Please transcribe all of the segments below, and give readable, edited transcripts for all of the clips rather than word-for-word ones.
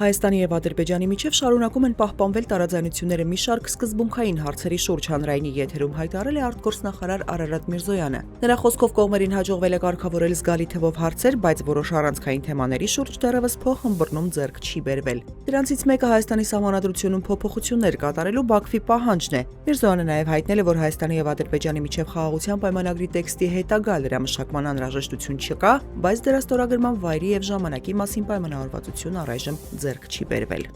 Հայաստանի և Ադրբեջանի միջև շարունակում են պահպանվել տարաձայնությունները մի շարք սկզբունքային հարցերի շուրջ հանրայինի եթերում հայտարարել է արտգործնախարար Արարատ Միրզոյանը։ Նրա խոսքով կողմերին հաջողվել է կարգավորել զգալի թվով հարցեր, բայց որոշ առանցքային թեմաների շուրջ դեռևս փոխհմբռնում ձեռք չի բերվել։ Դրանցից մեկը Հայաստանի սահմանադրությունում փոփոխություններ կատարելու Բաքվի պահանջն է։ Միրզոյանը նաև հայտնել է, որ Հայաստանի և Ադրբեջանի միջև խաղաղության պայմանագրի տեքստի հետագա լրամշակման անհրաժեշտություն չկա, բայց դրա ստորագրման վայրի և ժամանակի մասին պայմանավորվածություն առայժմ ձեռք չի բերվել։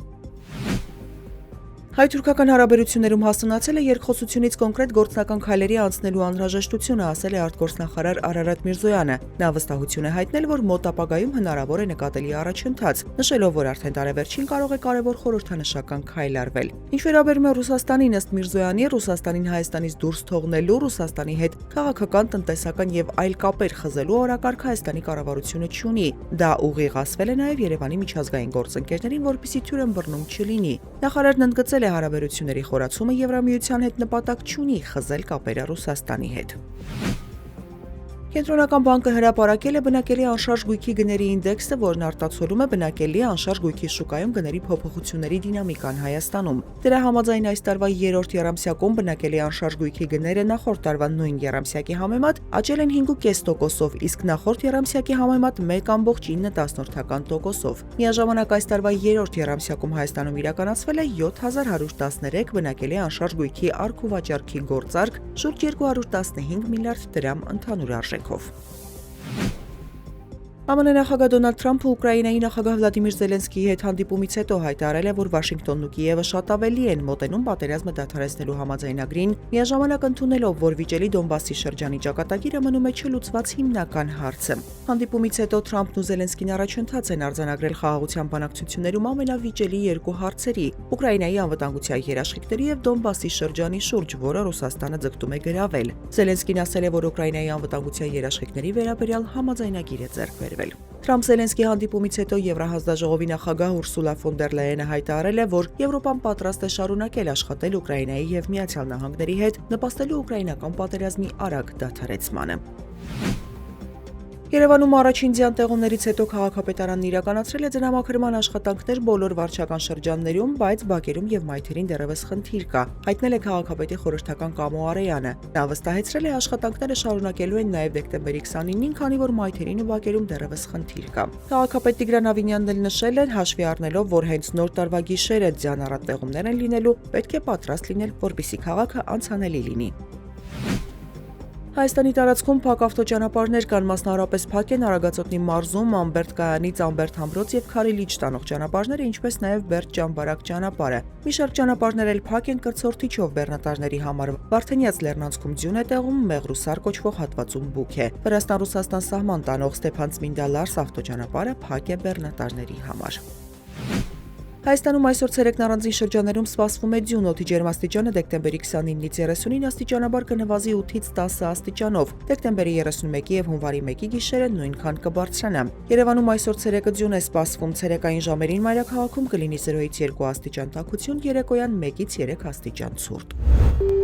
Հայ-թուրքական հարաբերություններում հասունացել է երկխոսությունից կոնկրետ գործնական քայլերի անցնելու անհրաժեշտությունը, ասել է արտգործնախարար Արարատ Միրզոյանը։ Նա վստահություն է հայտնել, որ մոտ ապագայում հնարավոր է նկատելի առաջընթաց, նշելով, որ արդեն տարեվերջին կարող է կարևոր խորհրդանշական քայլ արվել։ Ինչ վերաբերում է Ռուսաստանին, ըստ Միրզոյանի, Ռուսաստանին Հայաստանից դուրս թողնելու, Ռուսաստանի հետ քաղաքական, տնտեսական եւ այլ կապեր խզելու օրակարգ Հայաստանի կառավարությունը չունի։ Դա ուղիղ ասվել է նաև Երևանի միջազգային գործընկերներին, որպեսզի թյուրըմբռնում չլինի։ Նախարարն ընդգծել է հարաբերությունների խորացումը Եվրամիության հետ նպատակ չունի խզել կապերը Ռուսաստանի հետ։ Կենտրոնական բանկը հրապարակել է բնակելի անշարժ գույքի գների ինդեքսը, որն արտացոլում է բնակելի անշարժ գույքի շուկայում գների փոփոխությունների դինամիկան Հայաստանում։ Դրա համաձայն այս տարվա երրորդ եռամսյակում բնակելի անշարժ գույքի գները նախորդ տարվա նույն եռամսյակի համեմատ աճել են 5.5%, իսկ նախորդ եռամսյակի համեմատ 1.9%։ Միաժամանակ այս տարվա երրորդ եռամսյակում Հայաստանում իրականացվել է 7113 բնակելի անշարժ գույքի առք ու վաճառքի գործարք, շուրջ 215 միլիարդ դրամ ընդհանուր արժեքով։ ԱՄՆ նախագահ Դոնալդ Թրամփը Ուկրաինայի նախագահ Վլադիմիր Զելենսկիի հետ հանդիպումից հետո հայտարարել է, որ Վաշինգտոնն ու Կիևը շատ ավելի են մոտենում պատերազմը դադարեցնելու համաձայնագրին, միաժամանակ ընդունելով, որ վիճելի Դոնբասի շրջանի ճակատագիրը մնում է չլուծված հիմնական հարցը։ Հանդիպումից հետո Թրամփն ու Զելենսկին առաջընթաց են արձանագրել խաղաղության բանակցություններում ամենավիճելի երկու հարցերի՝ Ուկրաինայի անվտանգության երաշխիքների եւ Դոնբասի շրջանի շուրջ, որը Ռուսաստանը ձգտում է գրավել։ Զելենսկին ասել է, որ Ուկրաինայի անվտանգության երաշխիքների վերաբերյալ համաձայնագիր է ձեռք բերվել։ Թրամփ-Զելենսկի հանդիպումից հետո Եվրահանձնաժողովի նախագահ Ուրսուլա ֆոն դեր Լայենը հայտարարել է, որ Եվրոպան պատրաստ է շարունակել աշխատել Ուկրաինայի եւ Միացյալ Նահանգների հետ, նպաստելու ուկրաինական պատերազմի արագ դադարեցմանը։ Երևանում առաջին ձյան տեղումներից հետո քաղաքապետարանն իրականացրել է ձնամաքրման աշխատանքներ բոլոր վարչական շրջաններում, բայց բակերում եւ մայթերին դեռևս խնդիր կա, հայտնել է քաղաքապետի խորհրդական Կամո Արեյանը։ Նա վստահեցրել է, աշխատանքները շարունակելու են նաեւ դեկտեմբերի 29-ին, քանի որ մայթերին ու բակերում դեռևս խնդիր կա։ Քաղաքապետ Տիգրան Ավինյանն էլ նշել է, հաշվի առնելով, որ հենց նոր տարվա գիշերը ձյան առատ տեղումներ են լինելու, պետք է պատրաստ լինել, որպեսզի քաղաքը անցանելի լինի։ Հայաստանի տարածքում փակ ավտոճանապարհներ կան, մասնավորապես փակ են Արագածոտնի մարզում Ամբերտ Կայանից Ամբերտ Համրոց եւ Քարիլիճ տանող ճանապարհները, ինչպես նաեւ Բերդ Ճամբարակ ճանապարհը։ Մի շարք ճանապարհներ էլ փակ են կրծորթիչով բեռնատարների համար։ Վարդենյաց լեռնանցքում ձյուն է տեղում, Մեղրուսար կոչվող հատվածում բուք է։ Վրաստան-Ռուսաստան սահման տանող Ստեփան-Ծմինդա-Լարս ավտոճանապարհը փակ է բեռնատարների համար։ Հայաստանում այսօր ցերեկն առանձին շրջաններում սպասվում է ձյուն, օդի ջերմաստիճանը դեկտեմբերի 29-ից 39 աստիճանաբար կնվազի 8-ից 10 աստիճանով, դեկտեմբերի 31-ի եւ հունվարի 1-ի գիշերը նույնքան կբարձրանա։ Երևանում այսօր ցերեկը ձյուն է սպասվում, ցերեկային ժամերին մայրաքաղաքում կլինի 0-ից 2 աստիճան տաքություն, երեկոյան 1-ից 3 աստիճան ցուրտ։